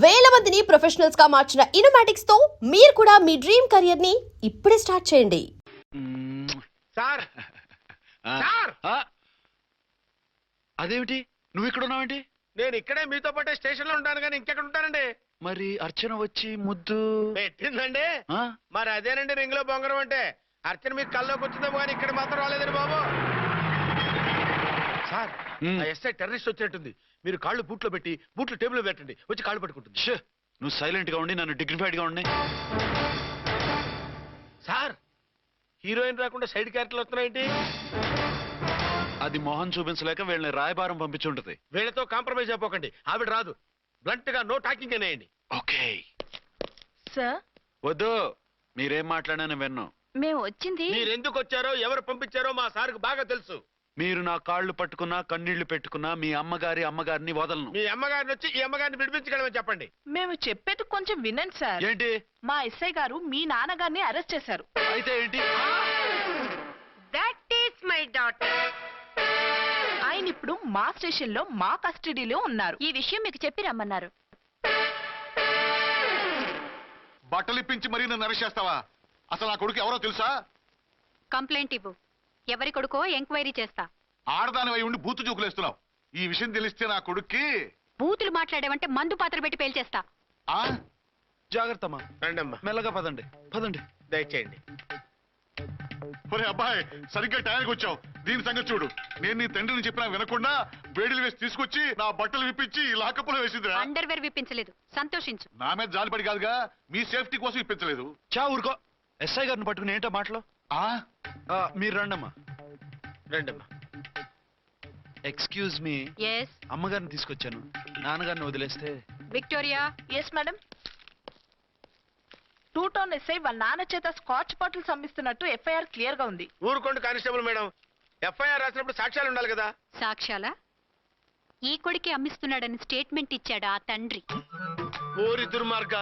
వేల మందిని ప్రొఫెషనల్స్ గా మార్చిన ఇనోమాటిక్స్ తో మీరు కూడా మీ డ్రీమ్ కెరియర్ ని ఇప్పుడే స్టార్ట్ చేయండి. సార్ సార్ అదేమిటి నువ్వు ఇక్కడ ఉన్నావేంటి? నేను ఇక్కడే మీతో పాటే స్టేషన్ లో ఉంటాను కానీ ఇంకెక్కడ ఉంటానండి. మరి అర్చన వచ్చి ముద్దు పెట్టిందండి. మరి అదేనండి రింగ్ లో బొంగరం అంటే. అర్చన మీకు కల్లోకి వచ్చిందేమో కానీ ఇక్కడ మాత్రం రాలేదండి బాబు. సార్ ఎస్ఐ టెర్రరిస్ట్ వచ్చినట్టుంది. మీరు కాళ్ళు బూట్లో పెట్టి బూట్లు టేబుల్ లో పెట్టండి, వచ్చి కాళ్ళు పట్టుకుంటుంది. నువ్వు సైలెంట్ గా ఉండి నన్ను డిగ్నిఫైడ్ గా ఉండి. సార్ హీరోయిన్ రాకుండా సైడ్ క్యారెక్టర్లు వస్తున్నాయేంటి? అది మొహం చూపించలేక వీళ్ళని రాయబారం పంపించుంటది. వీళ్ళతో కాంప్రమైజ్ అయిపోకండి, ఆవిడ రాదు. బ్లంట్ గా నో టాకింగ్ అనేయండి. Okay sir. వద్దు, మీరేం మాట్లాడానని విన్నాం. మేము వచ్చింది మీరు ఎందుకు వచ్చారో ఎవరు పంపించారో మా సార్కు బాగా తెలుసు. మీరు నా కాళ్ళు పట్టుకున్నా కన్నీళ్లు పెట్టుకున్నా మీ అమ్మగారిని వదలను. మీ అమ్మగారిని వచ్చి ఈ అమ్మగారిని విడిపించగలమని చెప్పండి. మేము చెప్పేది కొంచెం వినండి సార్. ఏంటి? మా ఎస్ఐ గారు మీ నాన్నగారిని అరెస్ట్ చేశారు. అయితే ఏంటి? That is my daughter. ఆయన ఇప్పుడు మా స్టేషన్ లో మా కస్టడీలో ఉన్నారు. ఈ విషయం మీకు చెప్పి రమ్మన్నారు. బట్టలు ఇప్పించి మరీ నన్ను అరెస్ట్ చేస్తావా? అసలు నా కొడుకు ఎవరో తెలుసా? కంప్లైంట్ ఇవ్వు. ఎవరి కొడుకో ఎంక్వైరీ చేస్తా. ఆడదాని అయి ఉండి బూతు జోకులేస్తున్నావు. ఈ విషయం తెలిస్తే నా కొడుక్కి బూతులు మాట్లాడేవంటే మందు పాత్ర పెట్టి పేల్చేస్తా. ఆ జాగ్రత్తమ్మా. రండమ్మా, మెల్లగా పదండి పదండి. దయచేయండి. ఒరే అబ్బాయి, సరిగ్గా టైంకి వచ్చావు. దీని సంగతి చూడు. నేను నీ తండ్రిని చెప్పినా వినకుండా వేడిలు వేసి తీసుకొచ్చి నా బట్టలు విప్పించి లాకప్పులో వేసిందిరా. అండర్వేర్ విప్పించలేదు, సంతోషించు. నా మీద జాలిపడి కాదుగా, మీ సేఫ్టీ కోసం ఇప్పించలేదు. చా ఊరుకో. ఎస్ఐ గారిని పట్టుకుని ఏంటో మాటలు. మీరు రండమ్మా. రండమ్మా. Excuse me. ఎస్. అమ్మగారిని తీసుకొచ్చాను. నాన్నగారిని వదిలేస్తే. Victoria. Yes madam. 2 town SI వాళ్ళ నాన్న చేత స్కాచ్ బాటిల్స్ అమ్మిస్తున్నట్టు ఎఫ్ఐఆర్ క్లియర్ గా ఉంది. ఊరుకోండి కానిస్టేబుల్ మేడం. ఎఫ్ఐఆర్ రాసినప్పుడు సాక్ష్యాలు ఉండాలి కదా. సాక్ష్యాలా? ఈ కొడుకే అమ్మిస్తున్నాడని స్టేట్మెంట్ ఇచ్చాడు ఆ తండ్రి. ఓరి దుర్మార్గ,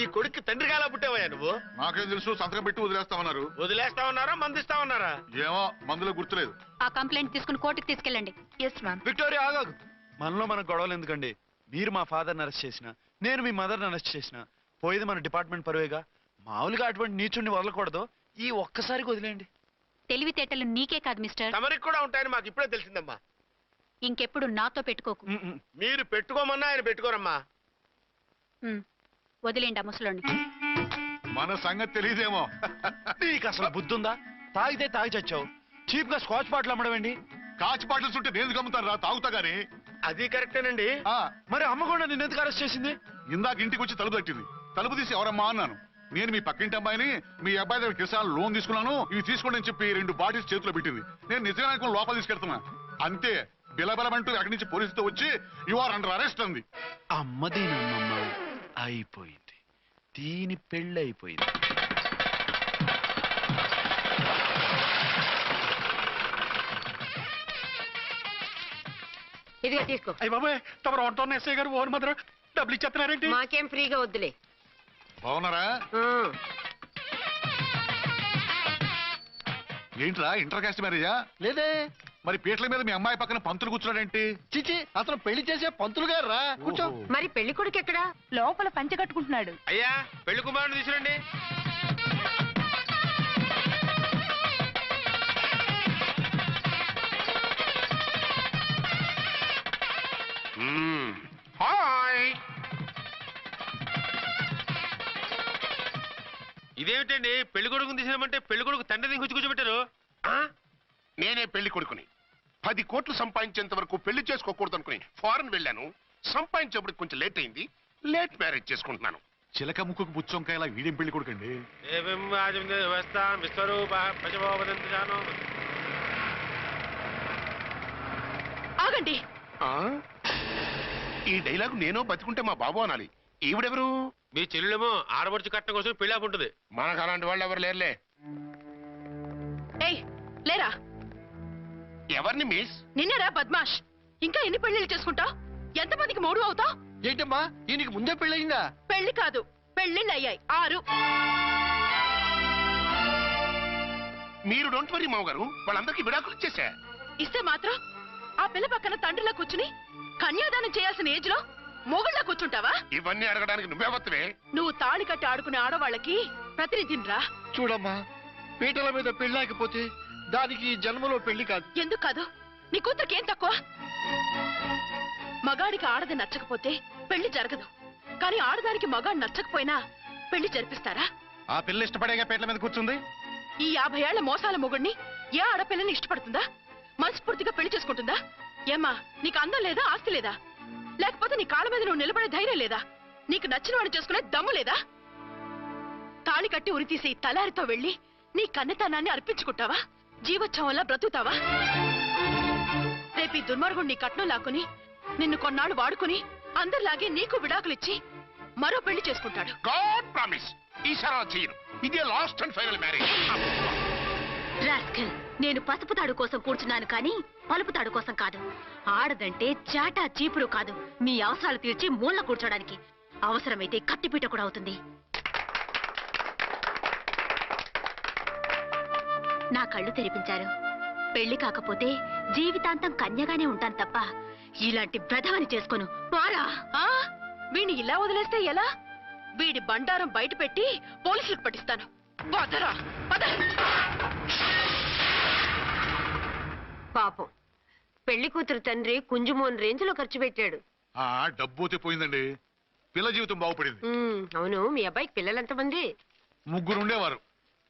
ఈ కొడుక్కి తండ్రిగా ఎలా పుట్టావయ్యా నువ్వు? నాకేం తెలుసు, సంతకం పెట్టి వదిలేస్తామన్నారు. వదిలేస్తామన్నారా మందిస్తామన్నారా? ఏమో, మందులో గుర్తులేదు. ఆ కంప్లైంట్ తీసుకుని కోర్టుకు తీసుకెళ్ళండి. Yes ma'am. విక్టోరియా ఆగాగు. మనలో మనకు గొడవలు ఎందుకండి? మీరు మా ఫాదర్ని అరెస్ట్ చేసిన, నేను మీ మదర్ని అరెస్ట్ చేసిన, పోయేది మన డిపార్ట్మెంట్ పరువేగా. మామూలుగా అటువంటి నీచుడిని వదలకూడదు. ఈ ఒక్కసారికి వదిలేయండి. తెలివితేటలు నీకే కాదు మిస్టర్, తమరికి కూడా ఉంటాయని మాకు ఇప్పుడే తెలిసిందమ్మా. ఇంకెప్పుడు నాతో పెట్టుకోకు. మీరు పెట్టుకోమన్నా ఆయన పెట్టుకోరమ్మా. వదిలేండి ఆ ముసలోని. మన సంగతి తెలియదేమో. నీకు అసలు బుద్ధి ఉందా? తాగితే తాగి చచ్చావు. చీప్ గా స్కాచ్ బాటిల్ అమ్మడమేంటి? కాచి పాటలు చుట్టూ నేను గమ్ముతాను రా, తాగుతా గానీ. అది కరెక్టేనండి. మరి అమ్మ కూడా నిన్ను ఎందుకు అరెస్ట్ చేసింది? ఇందాక ఇంటికి వచ్చి తలుపు తట్టింది. తలుపు తీసి ఎవరమ్మా అన్నాను. నేను మీ పక్కింటి అబ్బాయిని, మీ అబ్బాయి దగ్గర కిసాన్ లోన్ తీసుకున్నాను, ఇవి తీసుకోండి అని చెప్పి 2 బాటిల్స్ చేతిలో పెట్టింది. నేను నిజంగా లోపల తీసుకెళ్తున్నా. అంతే, బిలబెలమంటూ అక్కడి నుంచి పోలీసుతో వచ్చి యు ఆర్ అండర్ అరెస్ట్ అంది. అమ్మదీనమ్మమ్మ అయిపోయింది. దీని పెళ్ళి అయిపోయింది. ఇదిగా తీసుకో. అయ్యి బాబాయ్, తమరు ఆటోన్ ఎస్ఐ గారు ఓన్ మాత్రం డబ్బులు ఇచ్చేస్తున్నారేంటి? మాకేం ఫ్రీగా వద్దులే. బాగున్నారా? ఏంట్రా, ఇంటర్ కాస్ట్ మ్యారేజా? లేదే. మరి పీటల మీద మీ అమ్మాయి పక్కన పంతులు కూర్చున్నాడేంటి? చిచి, అతను పెళ్లి చేసే పంతులు గారు రా. కూర్చో. మరి పెళ్లి కొడుకు ఎక్కడా? లోపల పంచె కట్టుకుంటున్నాడు. అయ్యా, పెళ్లి కుమారుని తీసుకురండి. హాయ్. ఇదేమిటండి, పెళ్లి కొడుకుని తీసినామంటే పెళ్లి కొడుకు తండ్రిని కూర్చోబెట్టారు. నేనే పెళ్లి కొడుకుని. 10 కోట్లు సంపాదించేంత వరకు పెళ్లి చేసుకోకూడదు అనుకుని ఫారెన్ వెళ్ళాను. సంపాదించేప్పుడు కొంచెం లేట్ అయింది. లేట్ మ్యారేజ్ చేసుకుంటున్నాను. చిలక ముక్కుకు పుచ్చొంకాయలా వీడేం పెళ్లి కొడుకండి? ఆగండి. ఈ డైలాగ్ నేను బతుకుంటే మా బాబు అనాలి. ఈవిడెవరు? మీ చెల్లెమో ఆడబడుచు కట్టడం కోసం పెళ్లి ఆపుంటుంది. మనకు అలాంటి వాళ్ళు ఎవరు లేరులే. ఏయ్ లేరా. ఎవరిని మిస్? నిన్నరా బద్మాష్. ఇంకా ఎన్ని పెళ్లిళ్ళు చేసుకుంటావు? ఎంతమందికి మూడు అవుతావు? ఏంటమ్మా, ఈయనకి ముందే పెళ్ళయిందా? పెళ్లి కాదు, పెళ్లిళ్ళు అయ్యాయి 6. మీరు డోంట్ వరీ మామగారు, వాళ్ళందరికీ విడాకులు ఇచ్చేసా. ఇస్తే మాత్రం ఆ పిల్ల పక్కన తండ్రిలో కూర్చుని కన్యాదానం చేయాల్సిన ఏజ్ లో మొగుళ్ళ కూర్చుంటావా? ఇవన్నీ అడగడానికి నువ్వే. నువ్వు తాళి కట్టి ఆడుకునే ఆడవాళ్ళకి ప్రతినిధినిరా. చూడమ్మా, పీటల మీద పెళ్ళాకపోతే దానికి ఈ జన్మలో పెళ్లి కాదు. ఎందుకు కాదు? నీ కూతురికేం తక్కువ? మగాడికి ఆడది నచ్చకపోతే పెళ్లి జరగదు, కానీ ఆడదానికి మగాడు నచ్చకపోయినా పెళ్లి జరిపిస్తారా? ఆ పిల్ల ఇష్టపడేగా పీటల మీద కూర్చుంది. ఈ 50 ఏళ్ల మోసాల మొగుడిని ఏ ఆడపిల్లని ఇష్టపడుతుందా? మనస్ఫూర్తిగా పెళ్లి చేసుకుంటుందా? ఏమ్మా, నీకు అందం లేదా, ఆస్తి లేదా? లేకపోతే నీ కాళ్ళ మీద నువ్వు నిలబడే ధైర్యం లేదా? నీకు నచ్చిన వాడు చేసుకునే దమ్ము లేదా? తాళి కట్టి ఉరితీసే తలారితో వెళ్లి నీ కన్నెతనాన్ని అర్పించుకుంటావా? జీవోత్సవంలా బ్రతుకుతావా? రేపు ఈ దుర్మార్గుడు నీ కట్నం లాక్కుని నిన్ను కొన్నాళ్ళు వాడుకుని అందరిలాగే నీకు విడాకులిచ్చి మరో పెళ్లి చేసుకుంటాడు. గాడ్ ప్రామిస్, ఈసారి అలా చేయను. ఇదే last and final marriage. Rascal, నేను పసుపు తాడు కోసం కూర్చున్నాను కానీ పలుపు తాడు కోసం కాదు. ఆడదంటే చాటా చీపురు కాదు, మీ అవసరాలు తీర్చి మూల కూర్చోడానికి. అవసరమైతే కత్తిపీట కూడా అవుతుంది. నా కళ్ళు తెరిపించారు. పెళ్లి కాకపోతే జీవితాంతం కన్యగానే ఉంటాను తప్ప ఇలాంటి బ్రధవని చేసుకోను. వారా వీడిని ఇలా వదిలేస్తే ఎలా? వీడి బండారం బయట పెట్టి పోలీసులకు పట్టిస్తాను. వదరా, వద. పాపం, పెళ్లి కూతురు తండ్రి కుంజుమోన్ రేంజ్ లో ఖర్చు పెట్టాడు. ఆ డబ్బు పోయిందండి, పిల్ల జీవితం బాగుపడింది. అవును, మీ అబ్బాయికి పిల్లలెంతమంది? 3 ఉండేవారు,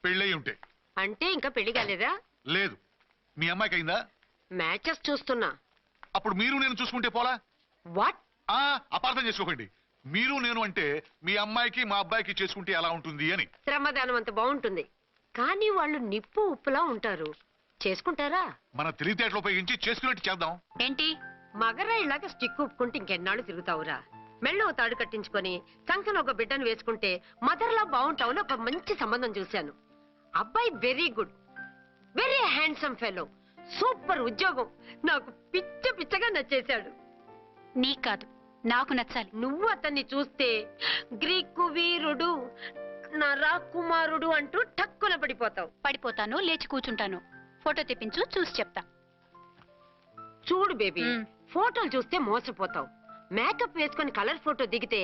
పెళ్ళయి ఉంటే. అంటే ఇంకా పెళ్లి కాలేదా? లేదు. మీ అమ్మాయికి అయిందా? మ్యాచెస్ చూస్తున్నా. అప్పుడు మీరు నేను చూసుకుంటే పోలా? వాట్? అపార్థం చేసుకోకండి. మీరు నేను అంటే మీ అమ్మాయికి మా అబ్బాయికి చేసుకుంటే ఎలా ఉంటుంది అని. శ్రమదానం అంత బాగుంటుంది, కానీ వాళ్ళు నిప్పు ఉప్పులా ఉంటారు. చేసుకుంటారా? మన తెలివితేటలు ఉపయోగించి చేసుకున్నట్టు చేద్దాం. ఏంటి? మగరాయిలాగా స్టిక్ ఉప్పుకుంటే ఇంకెన్నాళ్ళు తిరుగుతావురా? మెళ్ళో తాడు కట్టించుకొని కంకన ఒక బిడ్డను వేసుకుంటే మదర్లా బాగుంటావుని ఒక మంచి సంబంధం చూశాను. అబ్బాయి very good, very handsome fellow, super ఉద్యోగం. నాకు పిచ్చగా నచ్చేశాడు. నీకు కాదు, నాకు నచ్చాలి. నువ్వు అతన్ని చూస్తే గ్రీకు వీరుడు, నా రాకుమారుడు అంటూ టక్కున పడిపోతావు. పడిపోతాను, లేచి కూర్చుంటాను. ఫోటో తెప్పించు, చూసి చెప్తా. చూడు బేబీ, మ్. ఫోటోలు చూస్తే మోసపోతావు. మేకప్ వేసుకొని కలర్ ఫోటో దిగితే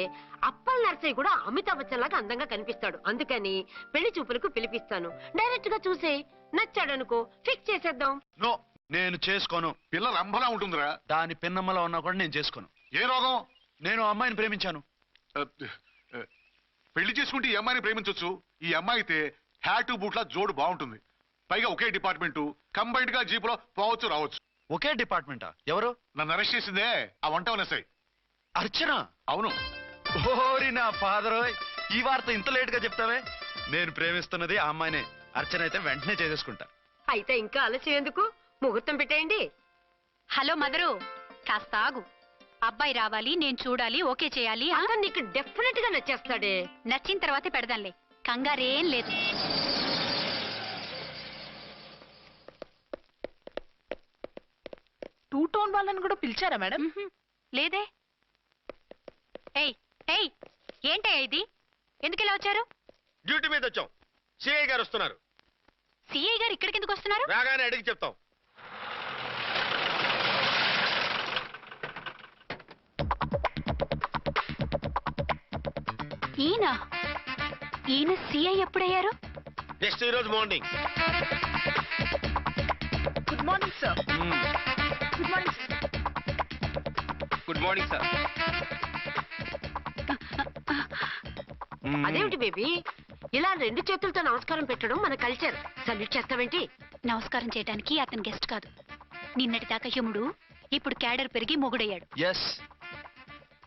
అప్పల్ నర్సయ్య కూడా అమితాబ్ బచ్చన్ లాగా అందంగా కనిపిస్తాడు. అందుకని పెళ్లి చూపులకు పిలిపిస్తాను. డైరెక్ట్ గా చూసే నచ్చాడనుకో, ఫిక్స్ చేసేద్దాం. నో, నేను చేసుకోను. పిల్ల రంభలా ఉంటుందిరా. దాని పిన్నమ్మలో ఉన్నా కూడా నేను చేసుకోను. ఏ రోగం? నేను ఆ అమ్మాయిని ప్రేమించాను. పెళ్లి చేసుకుంటే ఈ అమ్మాయిని ప్రేమించొచ్చు. ఈ అమ్మాయి అయితే హ్యాటు బూట్ల జోడు బాగుంటుంది. పైగా ఒకే డిపార్ట్మెంట్, కంబైన్డ్ గా జీపులో పోవచ్చు రావచ్చు. ఒకే డిపార్ట్మెంటా? ఎవరు? నన్ను అరెస్ట్ చేసిందే ఆ వంట ఎస్ఐ. అర్చన? అవును. ఓరి నా ఫాదర్, ఈ వార్త ఇంత లేట్ గా చెప్తావే. నేను ప్రేమిస్తున్నది ఆ అమ్మాయినే. అర్చన అయితే వెంటనే చేసేసుకుంటా. అయితే ఇంకా ఆలస్యం ఎందుకు? ముహూర్తం పెట్టేయండి. హలో మదరు, కాస్త ఆగు. అబ్బాయి రావాలి, నేను చూడాలి, ఓకే చేయాలి. అతను నీకు డెఫినెట్ గా నచ్చేస్తాడే. నచ్చిన తర్వాతే పెడదాంలే, కంగారేం లేదు. టూ టోన్ వాళ్ళని కూడా పిలిచారా మేడం? లేదే. ఏయ్ ఏయ్, ఏంటయ్యా ఇది? ఎందుకు ఇలా వచ్చారు? డ్యూటీ మీద వచ్చాం. సిఐ గారు వస్తున్నారు. సిఐ గారు ఇక్కడికి ఎందుకు వస్తున్నారు? రాగానే అడిగి చెప్తాం. ఈయన ఈయన సిఐ ఎప్పుడయ్యారు? నెక్స్ట్ ఈ రోజు morning. Good morning sir. Good morning. Good morning sir. అదేమిటి బేబీ, ఇలా 2 చేతులతో నమస్కారం పెట్టడం మన కల్చర్. సల్యూట్ చేస్తావేంటి? నమస్కారం చేయడానికి అతను గెస్ట్ కాదు. నిన్నటి దాకా యముడు, ఇప్పుడు క్యాడర్ పెరిగి మొగుడయ్యాడు. ఎస్,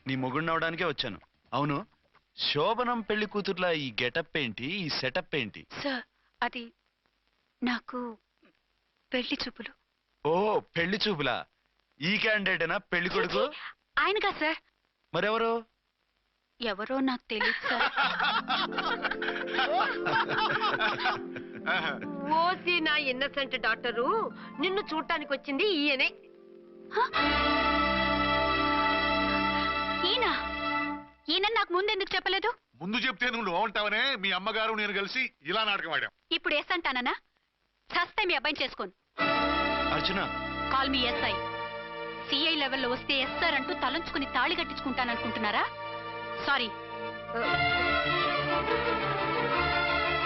నీ మొగుడినవడానికే వచ్చాను. అవును, శోభనం పెళ్లి కూతుర్లా ఈ గెటప్ ఏంటి, ఈ సెటప్ ఏంటి? సార్, అది నాకు పెళ్లి చూపులు. ఓ, పెళ్లి చూపులా? ఈ క్యాండిడేటేనా పెళ్లి కొడుకు? ఆయనగా సార్. మరెవరు? ఎవరో నాకు తెలియదు సార్. ఓసి నా ఇన్నసెంట్ డాక్టరు, నిన్ను చూడటానికి వచ్చింది ఈయనే. ఈయన ఈయన నాకు ముందెందుకు చెప్పలేదు? ముందు చెప్తే నువ్వు బాగుంటావనే మీ అమ్మగారు నేను కలిసి ఇలా నాటకం ఆడాం. ఇప్పుడు ఎస్ అంటానా? చస్తే మీ అబ్బాయిని చేసుకోను. అర్చన, కాల్ మీ ఎస్ఐ. సిఐ లెవెల్లో వస్తే ఎస్ఆర్ అంటూ తలంచుకుని తాళి కట్టించుకుంటాననుకుంటున్నారా? సారీ.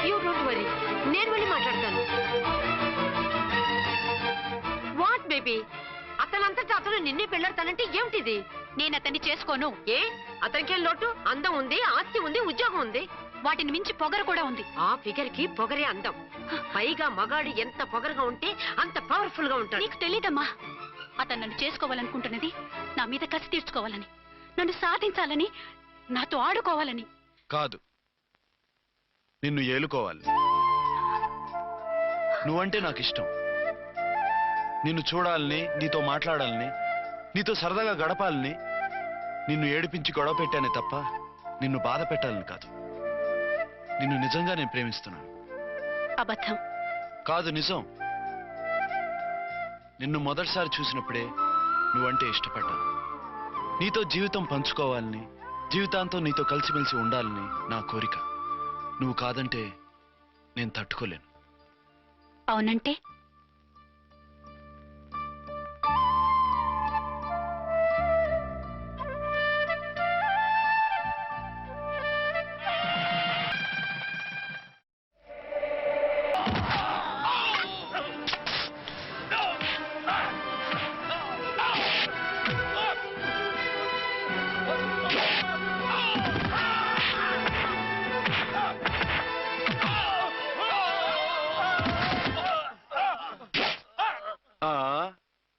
యూ డోంట్ వరీ, నేను వెళ్ళి మాట్లాడతాను. వాట్ బేబీ, అతనంతటా అతను నిన్నే పెళ్ళాడతానంటే ఏమిటిది? నేను అతన్ని చేసుకోను. ఏ అతనికేం లోటు? అందం ఉంది, ఆస్తి ఉంది, ఉద్యోగం ఉంది. వాటిని మించి పొగరు కూడా ఉంది. ఆ ఫిగర్ కి పొగరే అందం. పైగా మగాడు ఎంత పొగరుగా ఉంటే అంత పవర్ఫుల్ గా ఉంటాడు. నీకు తెలీదమ్మా, అతను నన్ను చేసుకోవాలనుకుంటున్నది నా మీద కసి తీర్చుకోవాలని, నన్ను సాధించాలని, నాతో ఆడుకోవాలని కాదు, నిన్ను ఏలుకోవాలి. నువ్వంటే నాకు ఇష్టం. నిన్ను చూడాలని, నీతో మాట్లాడాలని, నీతో సరదాగా గడపాలని, నిన్ను ఏడిపించి గొడవ పెట్టానే తప్ప నిన్ను బాధ పెట్టాలని కాదు. నిన్ను నిజంగా నేను ప్రేమిస్తున్నాను. అబద్ధం. కాదు, నిజం. నిన్ను మొదటిసారి చూసినప్పుడే నువ్వంటే ఇష్టపడ్డాను. నీతో జీవితం పంచుకోవాలని, జీవితాంతం నీతో కలిసిమెలిసి ఉండాలని నా కోరిక. నువ్వు కాదంటే నేను తట్టుకోలేను. అవునంటే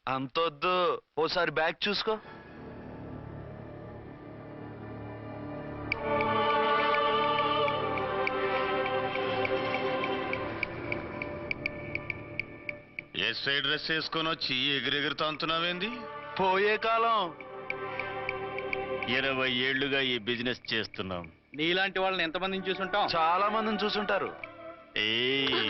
అంతొద్దు, ఓసారి బ్యాగ్ చూసుకో. ఎస్ఐ డ్రెస్ వేసుకొని వచ్చి ఎగిరెగురుతా అంటున్నావేంది? పోయే కాలం. 20 ఏళ్లుగా ఈ బిజినెస్ చేస్తున్నాం. నీలాంటి వాళ్ళని ఎంతమందిని చూసుంటాం? చాలా మందిని చూసుంటారు. ఏయ్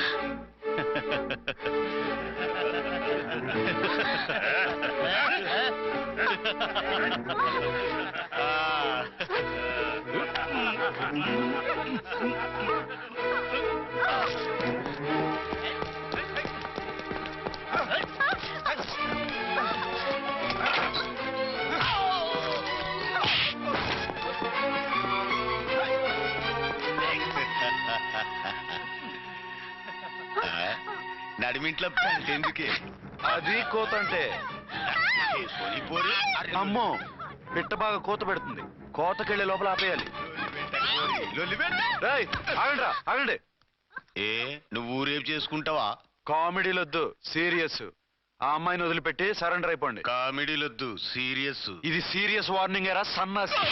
నడిమింట్లో ఎందుకే? అది కోతంటే. అమ్మో, పిట్ట బాగా కోత పెడుతుంది. కోతకెళ్ళే లోపల ఆపేయాలి. రేయ్, ఆగండ్రా, ఆగండి. ఏ నువ్వు ఊరేపు చేసుకుంటావా? కామెడీలొద్దు, సీరియస్. ఆ అమ్మాయిని వదిలిపెట్టి సరెండర్ అయిపోండి. కామెడీలొద్దు, సీరియస్. ఇది సీరియస్ వార్నింగ్ ఏరా సన్నాసి.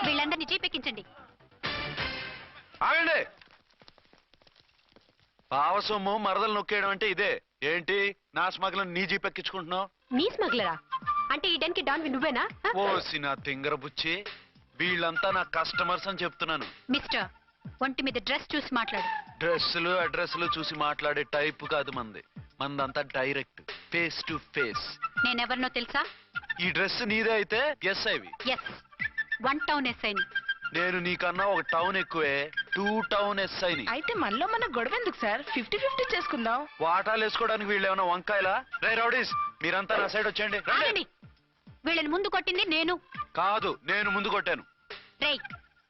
వీళ్ళందరినీ జీపెక్కించండి. ఆగండి. పావసొమ్ము మరదలు నొక్కేయడం అంటే ఇదే. ఏంటి నా స్మగ్లర్ నీ జీపెక్కించుకుంటున్నావు? నీ స్మగ్లరా అంటే ఈ డెన్కి డాన్ నువ్వేనా? ఓసి నా తింగర బుచ్చి, వీళ్ళంతా నా కస్టమర్స్ అని చెప్తున్నాను. మిస్టర్, ఒంటి మీద డ్రెస్ చూసి మాట్లాడు. డ్రెస్సులు అడ్రస్లు చూసి మాట్లాడే టైప్ కాదు మంది. మందంతా డైరెక్ట్, ఫేస్ టు ఫేస్. నేనెవరినో తెలుసా? ఈ డ్రెస్ నీదే అయితే ఎస్ఐవి. ఎస్, 1 టౌన్ ఎస్ఐని. నేను నీకన్నా ఒక టౌన్ ఎక్కువే, 2 టౌన్ ఎస్ఐని. అయితే మనలో మన గొడవ ఎందుకు సార్? 50-50 చేసుకుందాం. వాటాలు వేసుకోవడానికి వీళ్ళు ఏమైనా వంకాయలా? రే రౌడీస్, మీరంతా నా సైడ్ వచ్చేయండి. ఆగండి. వీళ్ళని ముందు కొట్టింది నేను కాదు, నేను ముందు కొట్టాను. రేయ్,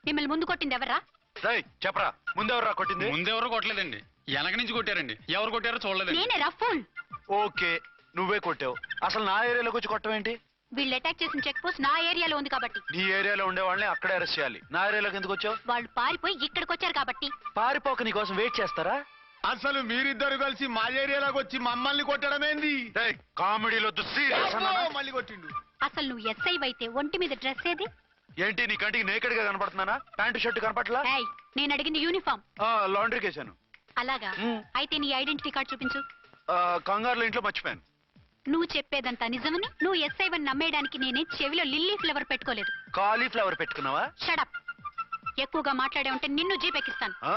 మిమ్మల్ని ముందు కొట్టింది ఎవరా? రేయ్ చెప్పరా, ముందెవరా కొట్టింది? ముందెవరు కొట్టలేదండి. వెనక నుంచి కొట్టారండి. ఎవరు కొట్టారో చూడలేదండి. నేనే రఫూల్. ఓకే, నువ్వే కొట్టావు. అసలు నా ఏరియాలోకి వచ్చి కొట్టవేంటి? వీళ్ళు అటాక్ చేసిన చెక్ పోస్ట్ నా ఏరియాలో ఉంది కాబట్టి. నీ ఏరియాలో ఉండే వాళ్ళని అక్కడే అరెస్ట్ చేయాలి. నా ఏరియాలోకి ఎందుకు వచ్చావు? వాళ్ళు పారిపోయి ఇక్కడికి వచ్చారు కాబట్టి. పారిపోక నీ కోసం వెయిట్ చేస్తారా? అసలు మీరిద్దరు కలిసి మా ఏరియాలోకి వచ్చి మమ్మల్ని కొట్టడమేంది? కామెడీలో సీరియస్ మళ్ళీ కొట్టిండు. అసలు నువ్వు ఎస్ఐ అయితే ఒంటి మీద డ్రెస్ ఏది? ఏంటి నీ కంటికి నేకెడ్ గా కనపడుతున్నానా? Pant shirt కనపట్లా? ఏయ్, నేను అడిగింది యూనిఫామ్. లాండ్రీకి వేసాను. అలాగా? అయితే నీ ఐడెంటిటీ కార్డ్ చూపించు. కంగారులో ఇంట్లో మర్చిపోయాను. నువ్వు చెప్పేదంతా నిజమని నువ్వు ఎస్ఐ వన్ నమ్మేయడానికి నేనే చెవిలో లిల్లీ ఫ్లవర్ పెట్టుకోలేదు. కాలీఫ్లవర్ పెట్టుకున్నావా? షడప్. ఎక్కువగా మాట్లాడే ఉంటే నిన్ను జీపెక్కిస్తాను. ఆ?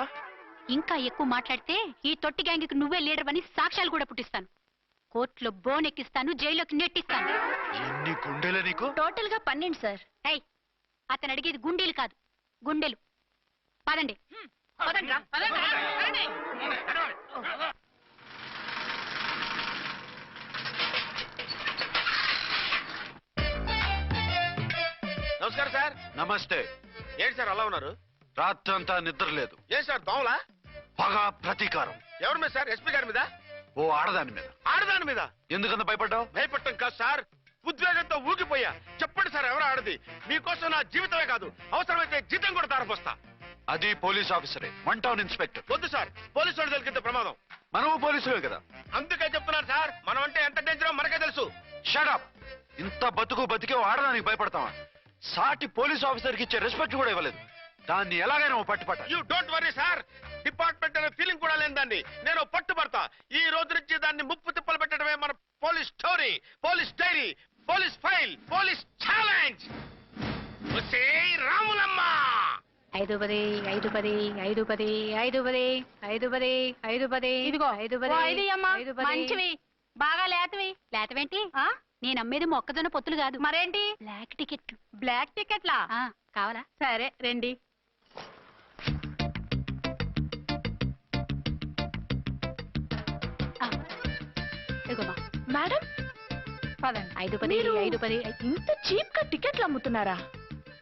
ఇంకా ఎక్కువ మాట్లాడితే ఈ తొట్టి గ్యాంగ్కి నువ్వే లీడర్ అని సాక్ష్యాలు కూడా పుట్టిస్తాను. కోర్టులో బోన్ ఎక్కిస్తాను, జైల్లోకి నెట్టిస్తాను. ఎన్ని గుండెలే నీకు? టోటల్ గా 12 సార్. ఏయ్, అతను అడిగేది గుండెలు కాదు, గుండెలు. పదండి. నమస్కారం సార్. నమస్తే. ఏంటి సార్ అలా ఉన్నారు? రాత్రంతా నిద్ర లేదు. ఏం సార్ దోమలా? పగ ప్రతీకారం. ఎవరి మీద సార్? ఎస్పీ గారి మీద? ఓ ఆడదాని మీద. ఆడదాని మీద? ఎందుకంత భయపడ్డావు? భయపడటం కాదు సార్, ఉద్వేగంతో ఊగిపోయా. చెప్పండి సార్, ఎవరు ఆడది? మీకోసం నా జీవితమే కాదు, అవసరమైతే జీతం కూడా తారపోస్తా. అది పోలీస్ ఆఫీసరే, 1 టౌన్ ఇన్స్పెక్టర్. వద్దు సార్, పోలీసు వాళ్ళు తెలికితే ప్రమాదం. మనము పోలీసులే కదా. అందుకే చెప్తున్నారు సార్, మనం అంటే ఎంత డేంజరో మనకే తెలుసు. షడప్. ఇంత బతికే ఓ ఆడదానికి భయపడతావా? సాటి పోలీస్ ఆఫీసర్ కి ఇచ్చే రెస్పెక్ట్ కూడా ఇవ్వలేదు. దాన్ని ఎలాగైనా ఓ పట్టుపట్ట. You don't worry sir, department అనే ఫీలింగ్ కూడా లేని దాన్ని నేను పట్టుబడతా. ఈ రోజు నుంచి దాన్ని ముప్పు తిప్పలు పెట్టడమే మన police story, police diary, police file, police challenge. Ramulamma 5 10 5 10 5 10 5 10 5 10 5 10. ఇదిగో 5 10 మంచివి, బాగా లేతవేంటి? నేను అమ్మేది మొక్కజొన్న పొత్తులు కాదు. మరేంటి? బ్లాక్ టికెట్లు. బ్లాక్ టికెట్లా? కావాలా? సరే రండి. మేడం 5 10 5 10. ఇంత చీప్ గా టికెట్లు అమ్ముతున్నారా?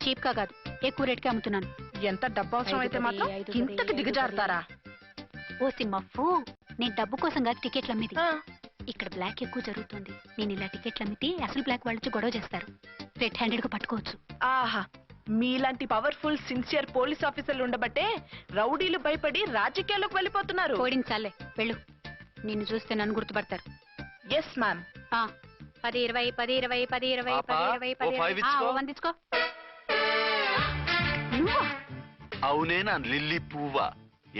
చీప్ గా కాదు, ఎక్కువ రేట్ కి అమ్ముతున్నాను. ఎంత డబ్బు అవసరం అయితే మాత్రం ఇంతకు దిగజారుతారా? ఓ సిమ్మఫు, నేను డబ్బు కోసం కాదు టికెట్లు అమ్మేది. ఇక్కడ బ్లాక్ ఎక్కువ జరుగుతుంది. నేను ఇలా టికెట్లు అమ్మితే అసలు బ్లాక్ వాళ్ళు వచ్చి గొడవ చేస్తారు. రెడ్ హ్యాండెడ్ గా పట్టుకోవచ్చు. ఆహా, మీలాంటి పవర్ఫుల్ సిన్సియర్ పోలీస్ ఆఫీసర్లు ఉండబట్టే రౌడీలు భయపడి రాజకీయాల్లోకి వెళ్ళిపోతున్నారు. ఓడించాలే, వెళ్ళు. నిన్ను చూస్తే నన్ను గుర్తుపడతారు. Yes ma'am. 10 20 10 20 10 20 పాపా, 10 20 ఓ 5 10. ఇచ్చుకో. 1 తీసుకో. నువ్వా? అవునే, నా లిల్లీ పువ్వా.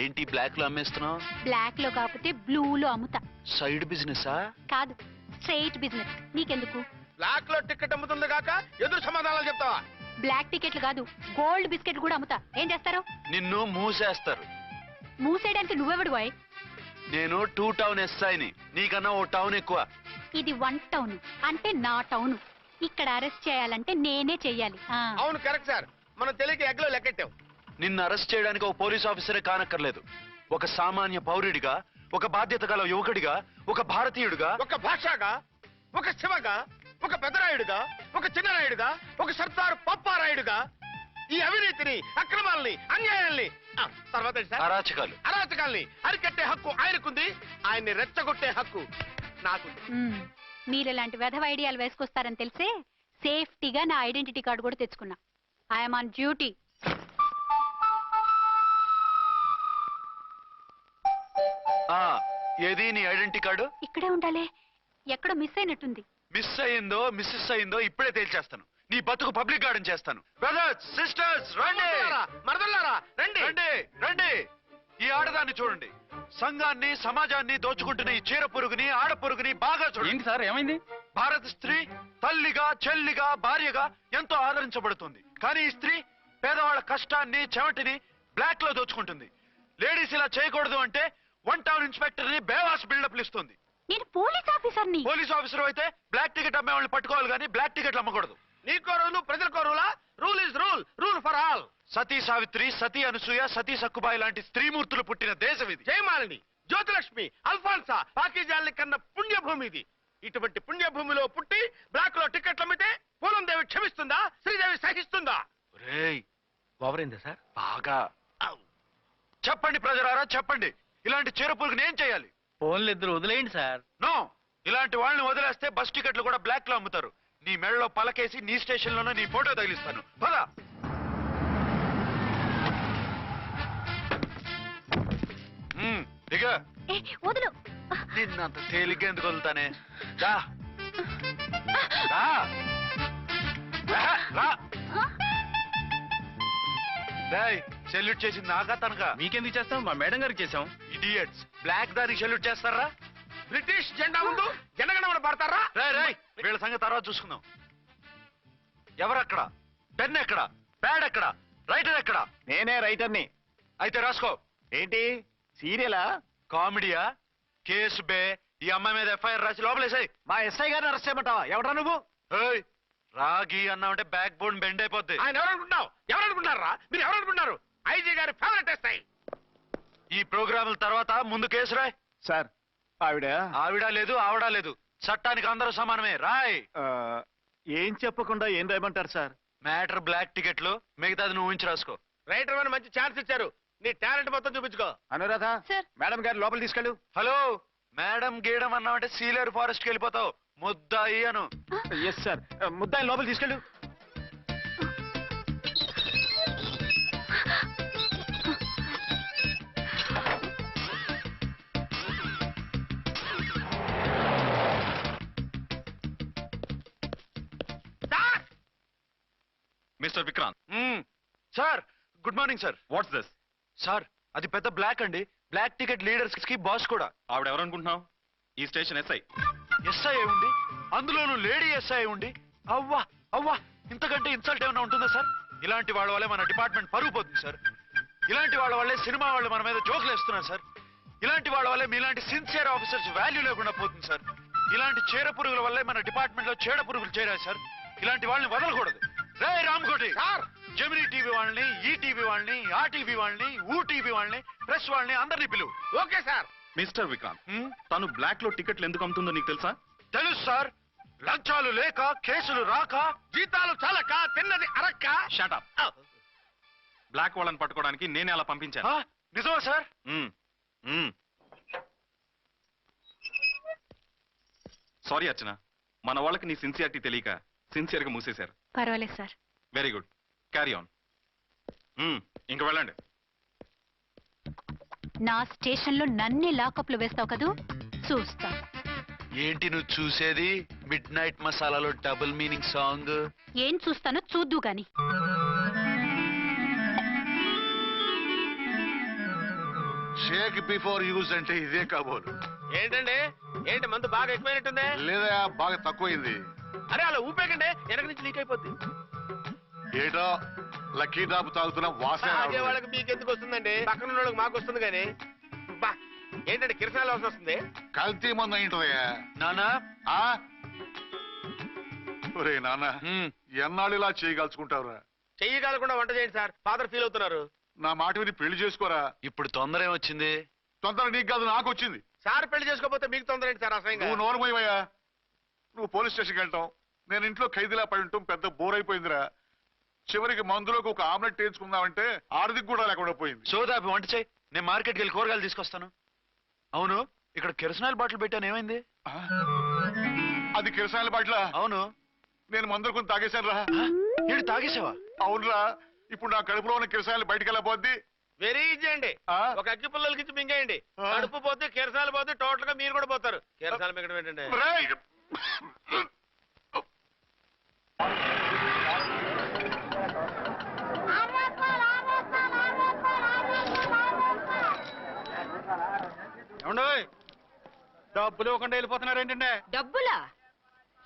ఏంటి బ్లాక్ లో అమ్మేస్తున్నావు? బ్లాక్ లో కాకపోతే బ్లూ లో అమ్ముతా. సైడ్ బిజినెసా? కాదు, స్ట్రైట్ బిజినెస్. నీకెందుకు? బ్లాక్ లో టికెట్ అమ్ముతుంది కాక ఎదురు సమాధానాలు చెప్తావా? బ్లాక్ టికెట్లు కాదు, గోల్డ్ బిస్కెట్ కూడా అమ్ముతా. ఏం చేస్తారు? నిన్ను మూసేస్తారు. మూసేయడానికి నువ్వెవడు బాయ్? నేను 2 టౌన్ ఎస్ఐని, నీకన్నా ఓ టౌన్ ఎక్కువ. ఇది 1 టౌన్, అంటే నా టౌన్. ఇక్కడ అరెస్ట్ చేయాలంటే నేనే చెయ్యాలి. అవును కరెక్ట్ సార్, మనం తెలియక ఎగ్లో లెక్కెట్టాం. నిన్ను అరెస్ట్ చేయడానికి ఒక పోలీస్ ఆఫీసరే కానక్కర్లేదు. ఒక సామాన్య పౌరుడిగా, ఒక బాధ్యత గల యువకుడిగా, ఒక భారతీయుడిగా, ఒక భాషగా, ఒక శివగా, ఒక పెద్దరాయుడుగా, ఒక చిన్నరాయుడుగా, ఒక సర్దారు పప్పారాయుడుగా ఈ అవినీతిని, అక్రమాలని, అన్యాయాల్ని, తర్వాత ఏంటి సార్? అరాచకాల్ని అరికట్టే హక్కు ఆయనకుంది. ఆయన్ని రెచ్చగొట్టే హక్కు నాకుంది. మీరు ఇలాంటి వెధవ ఐడియాలు వేసుకొస్తారని తెలిసే సేఫ్టీగా నా ఐడెంటిటీ కార్డు కూడా తెచ్చుకున్నా. I'm on duty. ఏది నీ ఐడెంటిటీ కార్డు? ఇక్కడే ఉండాలి, ఎక్కడో మిస్ అయినట్టుంది. మిస్ అయిందో మిస్సెస్ అయిందో ఇప్పుడే తేల్చేస్తాను. నీ బతుకు పబ్లిక్ గార్డెన్ చేస్తాను. బ్రదర్స్, సిస్టర్స్, రండి. మరదల్లారా రండి. రండి రండి. ఈ ఆడదాన్ని చూడండి. సంఘాన్ని, సమాజాన్ని దోచుకుంటున్న ఈ చీర పురుగుని, ఆడ పురుగుని బాగా చూడండి. ఏంటి సార్, ఏమైంది? భారత స్త్రీ తల్లిగా, చెల్లిగా, భార్యగా ఎంతో ఆదరించబడుతుంది. కానీ ఈ స్త్రీ పేదవాళ్ళ కష్టాన్ని, చెమటిని బ్లాక్ లో దోచుకుంటుంది. లేడీస్ ఇలా చేయకూడదు అంటే 1 టౌన్ ఇన్స్పెక్టర్ ని బేవాస్ బిల్డప్లు ఇస్తుంది. నేను పోలీస్ ఆఫీసర్ని. పోలీస్ ఆఫీసర్ అయితే బ్లాక్ టికెట్ అమ్మే వాళ్ళని పట్టుకోవాలి కానీ బ్లాక్ టికెట్లు అమ్మకూడదు. నీకో రూలు, ప్రజలకో రూలా? Rule is rule, rule for all. Sati Savitri, Sati Anasuya, Sati Sakkubai లాంటి స్త్రీమూర్తులు పుట్టిన దేశం ఇది. జయమాలిని, జ్యోతిలక్ష్మి, అల్ఫాన్సా, పాకిజాల్ని కన్న పుణ్యభూమి ఇది. ఇటువంటి పుణ్యభూమిలో పుట్టి బ్లాక్ లో టికెట్లు అమ్మితే పూలందేవి క్షమిస్తుందా? శ్రీదేవి సహిస్తుందా? రేయ్, ఓవరైందా సార్? బాగా చెప్పండి ప్రజలారా, చెప్పండి. ఇలాంటి చీరపురుగుని ఏం చేయాలి? ఫోన్లు ఇద్దరు వదిలేయండి సార్. నో, ఇలాంటి వాళ్ళని వదిలేస్తే బస్ టికెట్లు కూడా బ్లాక్ లో అమ్ముతారు. నీ మెడలో పలకేసి నీ స్టేషన్ లోనే నీ ఫోటో తగిలిస్తాను. పదా. దిగ. వదులు. నిన్నంత తేలిగ్గా ఎందుకు వదులుతానే? రా. రా. రా. సెల్యూట్ చేసింది నాకా తనకా? మీకెందుకు చేస్తాం? మా మేడం గారికి చేసాం. ఇడియట్స్, బ్లాక్ దానికి సెల్యూట్ చేస్తారా? బ్రిటిష్ జెండా ముందు జనగణమన పడతారా? రాయ్ వీళ్ళ సంగతి తర్వాత చూసుకుందాం. ఎవరక్కడ? పెన్ ఎక్కడ? ప్యాడ్ ఎక్కడ? రైటర్ ఎక్కడ? నేనే రైటర్ని. అయితే రాసుకో. ఏంటి సీరియలా? కామెడీయా? కేసు బే. ఈ అమ్మాయి మీద ఎఫ్ఐఆర్ రాసి లోపలేసాయి. మా ఎస్ఐ గారిని అరెస్ట్ చేయమంటావా? ఎవడా నువ్వు? ఏయ్, రాగి అన్నామంటే బ్యాక్ బోన్ బెండ్ అయిపోద్ది. ఆయన ఎవరనుకుంటున్నావు? ఎవరనుకుంటున్నారా మీరు? ఎవరనుకుంటున్నారు? ఐజీ గారి ఫేవరెట్ ఎస్ఐ. ఈ ప్రోగ్రాముల తర్వాత ముందు కేసు రాయ్. సార్ ఆవిడ లేదు, ఆవిడ లేదు. చట్టానికి అందరూ సమానమే. రాయ్. ఏం చెప్పకుండా ఏం రాయమంటారు సార్? మ్యాటర్ బ్లాక్ టికెట్లు, మిగతాది నువ్వు ఉంచి రాసుకో. రైటర్ అని మంచి ఛాన్స్ ఇచ్చారు. నీ టాలెంట్ మొత్తం చూపించుకో. అనురాధ, మేడం గారు లోపల తీసుకెళ్ళు. హలో, మేడం గీయడం అన్నామంటే సీలేరు ఫారెస్ట్ కి వెళ్ళిపోతావు. ముద్దాయి అను. ఎస్ సార్, ముద్దాయి లోపల తీసుకెళ్ళు. Mister Vikrant. Sir, good morning sir. What's this? Sir, అది పెద్ద బ్లాక్ అండి. బ్లాక్ టికెట్ లీడర్స్ కి బాస్ కూడా. ఆవిడ ఎవరనుకుంటున్నావు? ఈ స్టేషన్ ఎస్ఐ. ఎస్ఐ ఉండి, అందులోనూ లేడీ ఎస్ఐ ఉండి, అవ్వా అవ్వా, ఇంతకంటే ఇన్సల్ట్ ఏమైనా ఉంటుందా సార్? ఇలాంటి వాళ్ళ వల్లే మన డిపార్ట్మెంట్ పరుగు పోతుంది సార్. ఇలాంటి వాళ్ళ వల్లే సినిమా వాళ్ళు మన మీద జోకులు వేస్తున్నారు సార్. ఇలాంటి వాళ్ళ వల్లే మీలాంటి సిన్సియర్ ఆఫీసర్స్ వాల్యూ లేకుండా పోతుంది సార్. ఇలాంటి చీర పురుగుల వల్లే మన డిపార్ట్మెంట్ లో చీడ పురుగులు చేరాయి సార్. ఇలాంటి వాళ్ళని వదలకూడదు. రే రామ్కోటి సార్, జెమినీ టీవీ వాళ్ళని, ఈ టీవీ వాళ్ళని, ఆ టీవీ వాళ్ళని, ఊ టీవీ వాళ్ళని, ప్రెస్ వాళ్ళని అందరినీ పిలువు. Okay sir. మిస్టర్ విక్రాంత్, తను బ్లాక్ లో టికెట్లు ఎందుకు అమ్ముతుందో నీకు తెలుసా? తెలుసు సార్. లంచాలు లేక, కేసులు రాక, జీతాలు చాలక, తిన్నది అరక్క. షటప్. బ్లాక్ వాళ్ళని పట్టుకోవడానికి నేనే అలా పంపించాను. నిజమా సార్? సారీ అర్చన, మన వాళ్ళకి నీ సిన్సియారిటీ తెలియక సిన్సియర్ గా మూసేశారు. పర్వాలేదు sir. Very good, carry on. ఇంక వెళ్ళండి. నా స్టేషన్ లో నన్నే లాకప్ లో వేస్తావు కదూ, చూస్తా. ఏంటి నువ్వు చూసేది? మిడ్ నైట్ మసాలాలో డబుల్ మీనింగ్ సాంగ్. ఏం చూస్తానో చూద్దు గాని. షేక్ బిఫోర్ యూజ్ అంటే ఇదే కాబోలు. ఏంటండి, ఏంటి మందు బాగా ఎక్కువైనట్టుంది? లేదా బాగా తక్కువైంది. అరే అలా ఊపేకండి, వెనక నుంచి లీక్ అయిపోద్ది. ఏటో లక్కీ డ్రాప్ తాగుతున్న వాసన తాగే వాళ్ళకి మీకెందుకు వస్తుందండి? పక్కన ఉన్న వాళ్ళకి మాకు వస్తుంది కానీ. బా, ఏంటంటే కిరసనాల వాసన వస్తుంది. కల్తీ మందు అయింటదయ్యా. నానా, ఒరే నాన్న, ఎన్నాళ్ళు ఇలా చేయగలుచుకుంటావురా? చెయ్యగలకుండా వంట చేయండి సార్, ఫాదర్ ఫీల్ అవుతున్నారు. నా మాట విని పెళ్లి చేసుకోరా. ఇప్పుడు తొందర ఏమొచ్చింది? తొందర నీకు కాదు, నాకు వచ్చింది. సార్ పెళ్లి చేసుకోకపోతే మీకు తొందర ఏంటి సార్? అసహ్యంగా. నువ్వు నోరు పోయివయ్యా. నువ్వు పోలీస్ స్టేషన్కి వెళ్తాం, నేను ఇంట్లో ఖైదీలా పడి ఉంటాం. పెద్ద బోర్ అయిపోయిందిరా. చివరికి మందులోకి ఒక ఆమ్లెట్ వేయించుకుందామంటే ఆర్థిక కూడా లేకుండా పోయింది. సోదాపి వంట చేయి, నేను మార్కెట్కి వెళ్ళి కూరగాయలు తీసుకొస్తాను. అవును, ఇక్కడ కిరసనాయిల్ బాటిల్ పెట్టాను, ఏమైంది? అది కిరసనాయిల్ బాటిల్? అవును. నేను మందులు కొని తాగేశాను రా. ఏంటి తాగేసావా? అవునురా. ఇప్పుడు నా కడుపులో ఉన్న కిరసనాయిల్ బయటకు వెళ్ళబోద్ది. వెరీ ఈజీ అండి. ఒక అగ్గి పుల్లలకి ఇచ్చి మింగేయండి. కడుపు పోతే కిరసాలు పోతే టోటల్ గా మీరు కూడా పోతారు. కిరసాలు మింగడం ఏంటండి? డబ్బులు ఇవ్వకుండా వెళ్ళిపోతున్నారు ఏంటంటే? డబ్బులా?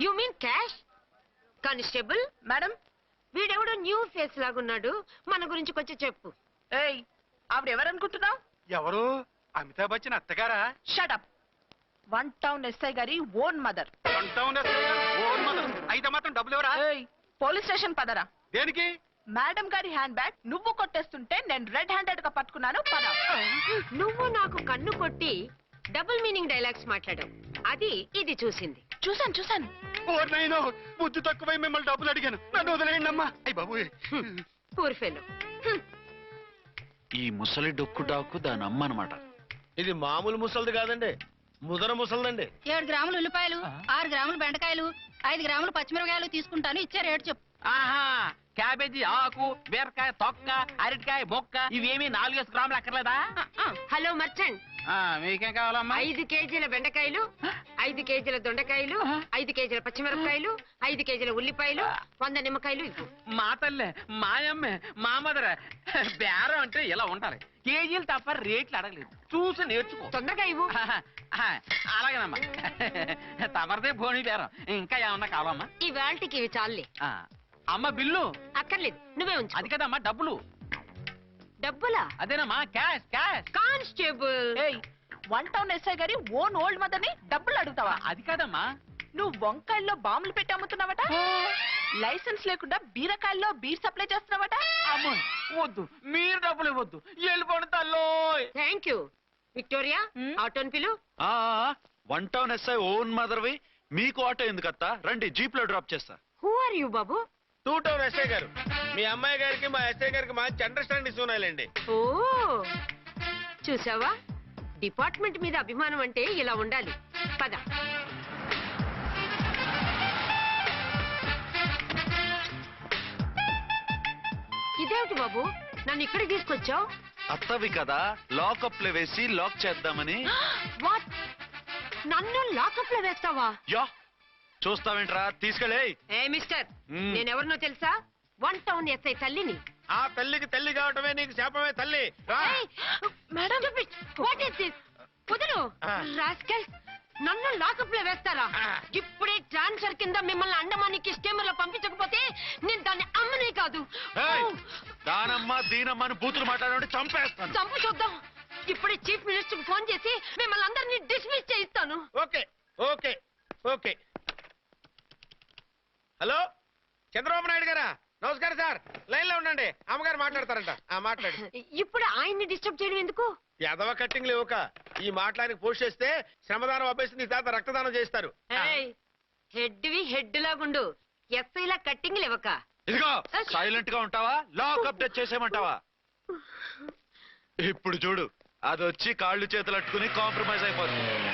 You mean cash? Constable madam, వీడెవడో న్యూ ఫేస్ లాగున్నాడు, మన గురించి కొంచెం చెప్పు. ఏయ్, ఆవిడ ఎవరనుకుంటున్నావు? ఎవరు? అమితాబ్ బచ్చన్ అత్తగారా? షటప్. 1 టౌన్ ఎస్ఐ గారి ఓన్ మదర్. అయితే మాత్రం డబ్బులు ఎవరా? పోలీస్ స్టేషన్ పదరా. దేనికి? మేడం గారి హ్యాండ్ బ్యాగ్ నువ్వు కొట్టేస్తుంటే నేను రెడ్ హ్యాండెడ్ గా పట్టుకున్నాను. పద. నువ్వు నాకు కన్ను కొట్టి డబుల్ మీనింగ్ డైలాగ్స్ మాట్లాడావు, అది ఇది చూసింది. చూసాను. బుద్ధి తక్కువై మిమ్మల్ని డబ్బులు అడిగాను, నన్ను వదిలేయండి అమ్మా. అయ్యి బాబు, పూర్ ఫెలో. ఈ ముసలి డొక్కు డాకు దాని అమ్మ అనమాట. ఇది మామూలు ముసలిది కాదండి, ముదర ముసలిదండి. 7 గ్రాములు ఉల్లిపాయలు, 6 గ్రాములు బెండకాయలు, 5 గ్రాములు పచ్చిమిరపకాయలు తీసుకుంటాను. ఇచ్చే రేటు చెప్పు. ఆహా, క్యాబేజీ ఆకు, బీరకాయ తొక్క, అరటికాయ బొక్క ఇవేమి 4 గ్రాములు అక్కర్లేదా? హలో మర్చండ్, మీకేం కావాలమ్మా? 5 కేజీల బెండకాయలు, 5 కేజీల దొండకాయలు, 5 కేజీల పచ్చిమిరపకాయలు, 5 కేజీల ఉల్లిపాయలు, 100 నిమ్మకాయలు ఇవ్వు. మా తల్లే, మాయమ్మే, మా మదర బేరం అంటే ఇలా ఉండాలి. కేజీలు తప్ప రేట్లు అడగలేదు, చూసి నేర్చుకో. తొందరగా ఇవ్వు. అలాగేనమ్మా. తమరిదే భోని బేరం. ఇంకా ఏమన్నా కావాలమ్మా? ఈ వేల్టికి ఇవి చాలే. అమ్మ బిల్లు అక్కర్లేదు, నువ్వే ఉంచు. అది కదమ్మా డబ్బులు. డబ్బులా? అదేనమ్మా క్యాష్ క్యాష్. కానిస్టేబుల్, ఏయ్, 1 టౌన్ ఎస్ఐ గారి ఓన్ ఓల్డ్ మదర్ ని డబ్బులు అడుగుతావా? అది కదమ్మా. నువ్వు వంకాయల్లో బాంబులు పెట్టి అమ్ముతున్నావట, లైసెన్స్ లేకుండా బీరకాయల్లో బీర్ సప్లై చేస్తున్నావట. అమ్మో వద్దు, మీరు డబ్బులు ఇవ్వద్దు, వెళ్ళిపోండి తల్లో. Thank you. విక్టోరియా, ఆటోన్ పిలు. 1 టౌన్ ఎస్ఐ ఓన్ మదర్వి, మీకు ఆటో ఎందుకత్తా? రండి, జీప్ లో డ్రాప్ చేస్తా. హూ ఆర్ యూ బాబు? 2 టౌన్ ఎస్ఐ గారు, మీ అమ్మాయి గారికి మా ఎస్ఐ గారికి మంచి అండర్స్టాండింగ్ ఉన్నాయిలేండి. ఓ, చూసావా, డిపార్ట్మెంట్ మీద అభిమానం అంటే ఇలా ఉండాలి. పద. ఇదేమిటి బాబు, నన్ను ఇక్కడికి తీసుకొచ్చావు? అత్తవి కదా, లాకప్ లో వేసి లాక్ చేద్దామని. వాట్, నన్ను లాకప్ లో వేస్తావా? యా, చూస్తావేంట్రా, తీసుకెళ్ళే. ఏ మిస్టర్, నేనెవరినో తెలుసా? 1 టౌన్ ఎస్ఐ తల్లిని. ఆ తల్లికి తల్లి కావటమే నీకు శాపమే తల్లి. రా. Madam, what is this? వదులు. రాస్కల్, నన్ను లాకప్ లో వేస్తారా? ఇప్పుడే ట్రాన్స్ఫర్ కింద మిమ్మల్ని అండమానికి స్టీమర్ లో పంపించకపోతే నేను దాన్ని అమ్మనే కాదు. ఏయ్, దానమ్మ దీనమ్మని బూతులు మాట్లాడే చంపేస్తాను. చంపు చూద్దాం. ఇప్పుడే చీఫ్ మినిస్టర్ కి ఫోన్ చేసి మిమ్మల్ని అందరినీ డిస్మిస్ చేయిస్తాను. Okay okay okay. Hello, Chandrababu Naidu గారా? నమస్కారం సార్, లైన్ లో ఉండండి, అమ్మగారు మాట్లాడతారంట. మాట్లాడు. ఇప్పుడు ఆయన్ని డిస్టర్బ్ చేయడం ఎందుకు? ఎదవ కట్టింగ్ లేవుక, ఈ మాట్లాడికి పోస్ట్ చేస్తే శ్రమదానం అభ్యసి నీ తాత రక్తదానం చేస్తారు. హెడ్ లాగుండు, ఎస్ఐలా కట్టింగ్ లేవక. ఇదిగో, సైలెంట్ గా ఉంటావా, లాక్ అప్డేట్ చేసేయమంటావా? ఇప్పుడు చూడు, అది వచ్చి కాళ్ళు చేతులు అట్టుకుని కాంప్రమైజ్ అయిపోతుంది.